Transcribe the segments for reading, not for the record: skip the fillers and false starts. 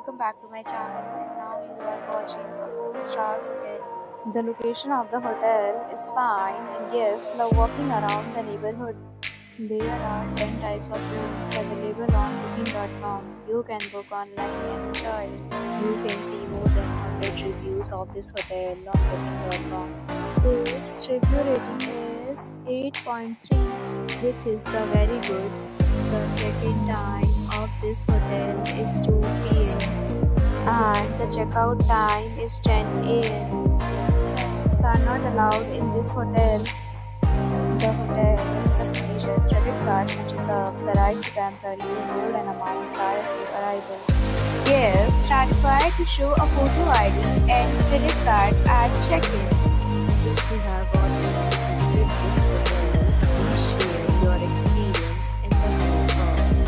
welcome back to my channel. And now you are watching a 4-star hotel. The location of the hotel is fine and guests love walking around the neighborhood. There are 10 types of rooms available on booking.com. You can book online and enjoy it. You can see more than 100 reviews of this hotel on booking.com. Its review rating is 8.3, which is the very good. The check-in time of this hotel is 2 p.m. and the checkout time is 10 a.m. Pets are not allowed in this hotel. The hotel accepts major credit cards and reserves the right to temporarily hold an amount prior to arrival. Guests are required to show a photo ID and credit card at check-in. If you have already visited this hotel, please share your experience in the comment box.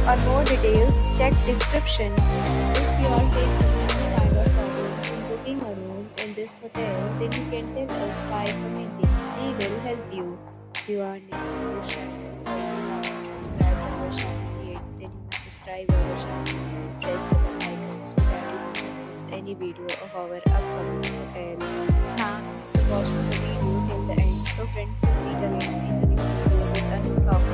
For more details, check description. If you are facing any kind of problem in booking a room in this hotel, then you can tell us by commenting. We will help you. If you are new to this channel or you have not subscribed to our channel yet, then you must subscribe our channel and press the bell icon so that you don't miss any video of our upcoming hotel. Thanks for watching the video till the end. So friends, will meet again in the new video with a new topic.